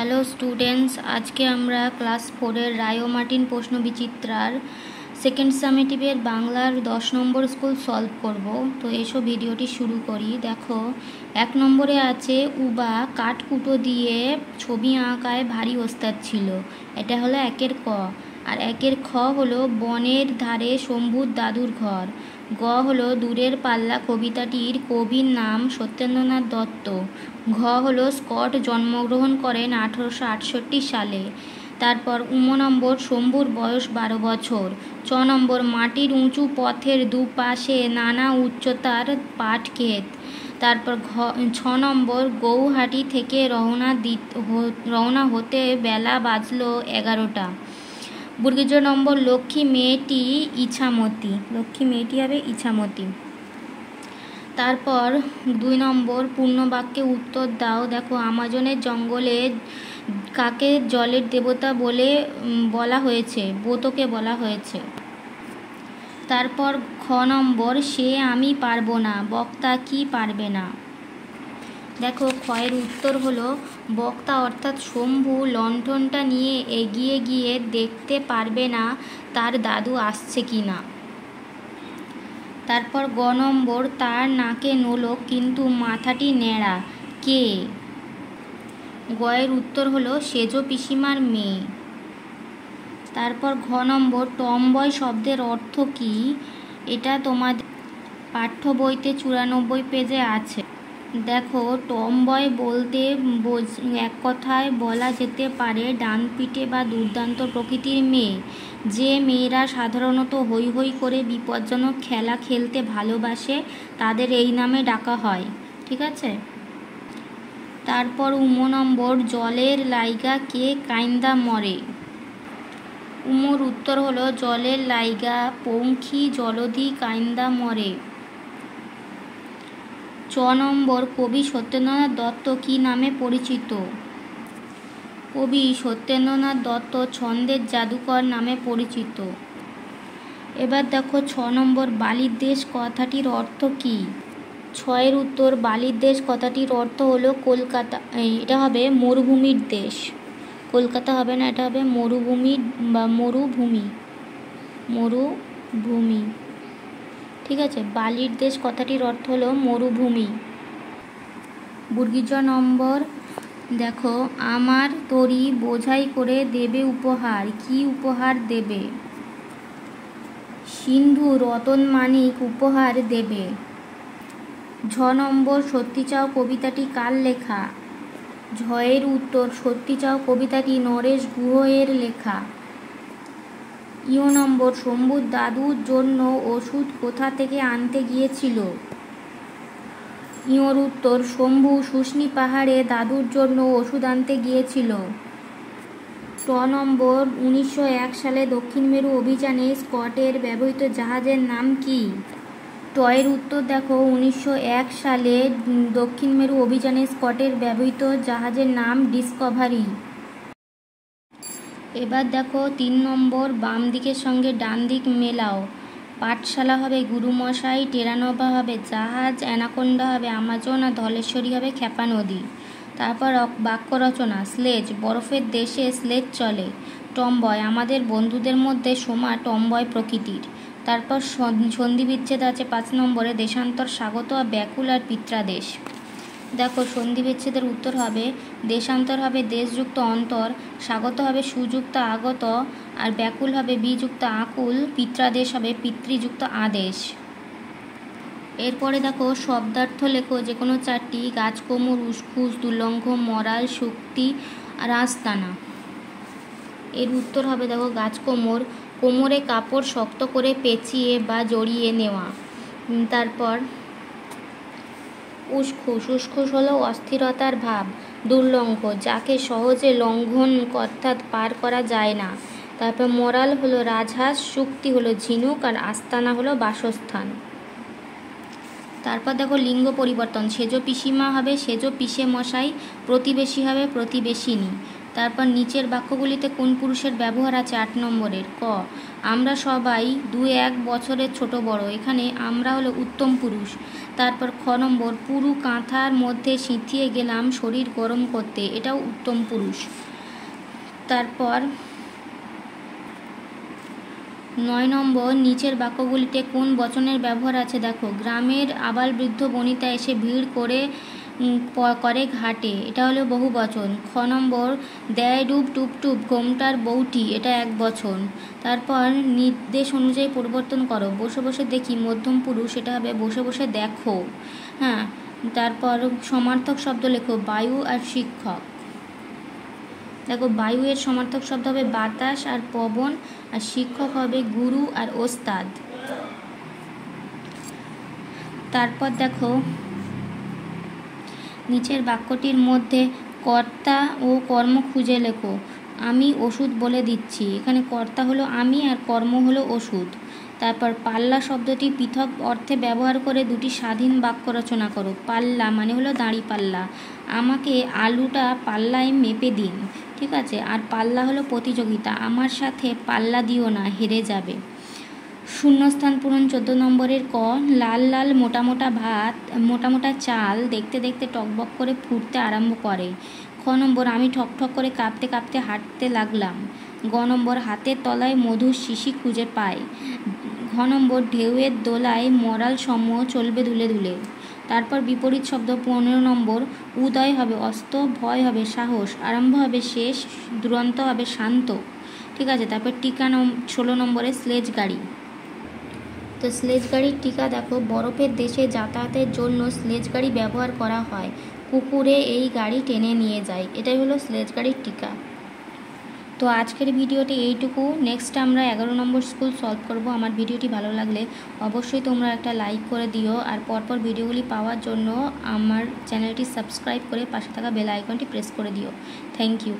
Hello students, আজকে আমরা class 4-এর রায় ও Martin প্রশ্ন বিচিত্রার সেকেন্ড সামেটিভের বাংলার 10 নম্বর স্কুল সলভ করব। তো এসো ভিডিওটি শুরু করি। দেখো 1 নম্বরে আছে উবা কাঠকুটো দিয়ে ছবি আঁকায় ভারী ওস্তাদ ছিল। এটা হলো 1-এর ক। আর 1-এর খ হলো বনের ধারে শম্ভুর দাদুর ঘর। গ হলো দূরের পাল্লা কবিতাটির কবির নাম সত্যেন্দ্রনাথ দত্ত। ঘ হলো স্কট জন্মগ্রহণ করেন 1868 সালে। তারপর নম্বর শম্ভুর বয়স 12 বছর। চ নম্বর মাটির উঁচু পথের দুপাশে নানা উচ্চতার পাট ক্ষেত। তারপর 6 নম্বর গৌহাটি থেকে রওনা হতে বেলা বাজলো 11টা। বর্গীজ নম্বর লক্ষ্মী মেয়েটি ইছামতি। লক্ষ্মী মেয়েটি হবে ইছামতি। তারপর 2 নম্বর পূর্ণ বাক্যে উত্তর দাও। দেখো আমাজনের জঙ্গলে কাকে জলের দেবতা বলা হয়েছে? বোতকে বলা হয়েছে। তারপর খ নম্বর সে আমি পারবো না, বক্তা কি পারবে না? দেখো ক্ষয়ের উত্তর হলো বক্তা অর্থাৎ শম্ভু লণ্ঠনটা নিয়ে এগিয়ে গিয়ে দেখতে পারবে না তার দাদু আসছে কি না। তারপর গ নম্বর তার নাকে নোলক কিন্তু মাথাটি ন্যাড়া, কে? গয়ের উত্তর হলো সেজ পিসিমার মেয়ে। তারপর ঘ নম্বর টমবয় শব্দের অর্থ কি? এটা তোমাদের পাঠ্য বইতে 94 পেজে আছে। দেখো টমবয় বলতে এক কথায় বলা যেতে পারে ডানপিটে বা দুর্দান্ত প্রকৃতির মেয়ে। যে মেয়েরা সাধারণত হৈ হৈ করে বিপজ্জনক খেলা খেলতে ভালোবাসে তাদের এই নামে ডাকা হয়। ঠিক আছে। তারপর নম্বর জলের লাইগা কে কাইন্দা মরে। উমর উত্তর হলো জলের লাইগা পঙ্খী জলধি কাইন্দা মরে। চ নম্বর কবি সত্যেন্দ্রনাথ দত্ত কি নামে পরিচিত? কবি সত্যেন্দ্রনাথ দত্ত ছন্দের জাদুকর নামে পরিচিত। এবার দেখো 6 নম্বর বালির দেশ কথাটির অর্থ কি? 6-এর উত্তর বালির দেশ কথাটির অর্থ হলো কলকাতা। এটা হবে মরুভূমির দেশ। কলকাতা হবে না, এটা হবে মরুভূমি বা মরুভূমি। ঠিক আছে, বালির দেশ কথাটির অর্থ হলো মরুভূমি। বর্গীজ নম্বর দেখো আমার তরি বোঝাই করে দেবে উপহার, কি উপহার দেবে? সিন্ধু রতন মানিক উপহার দেবে। ঝ নম্বর সত্যি চাও কবিতাটি কার লেখা? ঝয়ের উত্তর সত্যি চাও কবিতাটি নরেশ গুহ-এর লেখা। নম্বর শম্ভুর দাদুর জন্য ওষুধ কোথা থেকে আনতে গিয়েছিল? ইওর উত্তর শম্ভু শুষ্নি পাহাড়ে দাদুর জন্য ওষুধ আনতে গিয়েছিল। ট নম্বর 1901 সালে দক্ষিণ মেরু অভিযানে স্কটের ব্যবহৃত জাহাজের নাম কি? টয়ের উত্তর দেখো 1901 সালে দক্ষিণ মেরু অভিযানে স্কটের ব্যবহৃত জাহাজের নাম ডিসকভারি। এবার দেখো 3 নম্বর বাম দিকের সঙ্গে ডান দিক মেলাও। পাঠশালা হবে গুরুমশাই, টেরানোভা হবে জাহাজ, অ্যানাকোন্ডা হবে আমাজন, আর ধলেশ্বরী হবে ক্ষেপা নদী। তারপর বাক্য রচনা স্লেজ বরফের দেশে স্লেজ চলে। টমবয় আমাদের বন্ধুদের মধ্যে সোমা টমবয় প্রকৃতির। তারপর সন্ধি বিচ্ছেদ আছে 5 নম্বরে দেশান্তর স্বাগত আর ব্যাকুল আর পিত্রাদেশ। দেখো সন্ধি বিচ্ছেদের উত্তর হবে দেশান্তর হবে দেশযুক্ত অন্তর, স্বাগত হবে সুযুক্ত আগত, আর ব্যাকুল হবে বিযুক্ত আকুল, পিত্রাদেশ হবে পিতৃযুক্ত আদেশ। এরপরে দেখো শব্দার্থ লেখো যে কোনো 4টি। গাছকোমর, উসখুস, দুলঙ্ঘ, মরাল, শক্তি আর আস্তানা। এর উত্তর হবে দেখো গাছকোমর কোমরে কাপড় শক্ত করে পেঁচিয়ে বা জড়িয়ে নেওয়া। তারপর উসখুস, উসখুস হলো অস্থিরতার ভাব। দুর্লঙ্ঘ যাকে সহজে লঙ্ঘন অর্থাৎ পার করা যায় না। তারপর মরাল হলো রাজহাঁস, শক্তি হলো ঝিনুক, আর আস্তানা হলো বাসস্থান। তারপর দেখো লিঙ্গ পরিবর্তন সেজ পিসিমা হবে সেজ পিসে মশাই, প্রতিবেশী হবে প্রতিবেশিনী। তারপর নিচের বাক্যগুলিতে কোন পুরুষের ব্যবহার আছে? 8 নম্বরের ক আমরা সবাই 2-1 বছরের ছোট বড়। এখানে আমরা হলো উত্তম পুরুষ। তারপর খ নম্বর, পুরু কাঁথার মধ্যে সিঁথিয়ে গেলাম শরীর গরম করতে, এটাও উত্তম পুরুষ। তারপর 9 নম্বর, নিচের বাক্যগুলিতে কোন বচনের ব্যবহার আছে দেখো। গ্রামের আবাল বৃদ্ধ বনিতা এসে ভিড় করে ঘাটে, এটা হলো বহু বচন। খ নম্বর, দেয় ডুব টুপ টুপ গোমটার বউটি, এটা এক বচন। তারপর নির্দেশ অনুযায়ী পরিবর্তন করো। বসে বসে দেখি মধ্যম পুরুষ, এটা হবে বসে বসে দেখো। হ্যাঁ, তারপর সমার্থক শব্দ লেখো, বায়ু আর শিক্ষক। দেখো, বায়ু এর সমার্থক শব্দ হবে বাতাস আর পবন, আর শিক্ষক হবে গুরু আর ওস্তাদ। তারপর দেখো, নিচের বাক্যটির মধ্যে কর্তা ও কর্ম খুঁজে লেখো। আমি ওষুধ বলে দিচ্ছি, এখানে কর্তা হলো আমি আর কর্ম হলো ওষুধ। তারপর পাল্লা শব্দটি পৃথক অর্থে ব্যবহার করে দুটি স্বাধীন বাক্য রচনা করো। পাল্লা মানে হলো দাঁড়িপাল্লা, আমাকে আলুটা পাল্লায় মেপে দিন, ঠিক আছে। আর পাল্লা হলো প্রতিযোগিতা, আমার সাথে পাল্লা দিও না, হেরে যাবে। শূন্যস্থান পূরণ 14 নম্বরের ক, লাল লাল মোটা মোটা ভাত মোটা মোটা চাল দেখতে দেখতে টকবক করে ফুটতে আরম্ভ করে। খ নম্বর, আমি ঠক ঠক করে কাঁপতে কাঁপতে হাঁটতে লাগলাম। গ নম্বর, হাতের তলায় মধুর শিশি খুঁজে পায়। ঘ নম্বর, ঢেউয়ের দোলায় মরাল সম চলবে দুলে দুলে। তারপর বিপরীত শব্দ 15 নম্বর, উদয় হবে অস্ত, ভয় হবে সাহস, আরম্ভ হবে শেষ, দুরন্ত হবে শান্ত, ঠিক আছে। তারপর টিকা 16 নম্বরে স্লেজ গাড়ি। তো স্লেজ গাড়ির টিকা দেখো, বরফের দেশে যাতায়াতের জন্য স্লেজ গাড়ি ব্যবহার করা হয়, কুকুরে এই গাড়ি টেনে নিয়ে যায়, এটাই হলো স্লেজ গাড়ির টিকা। তো আজকের ভিডিওটি এইটুকু। নেক্সট আমরা 11 নম্বর স্কুল সলভ করব। আমার ভিডিওটি ভালো লাগলে অবশ্যই তোমরা একটা লাইক করে দিও, আর পরপর ভিডিওগুলি পাওয়ার জন্য আমার চ্যানেলটি সাবস্ক্রাইব করে পাশে থাকা বেল আইকনটি প্রেস করে দিও। Thank you.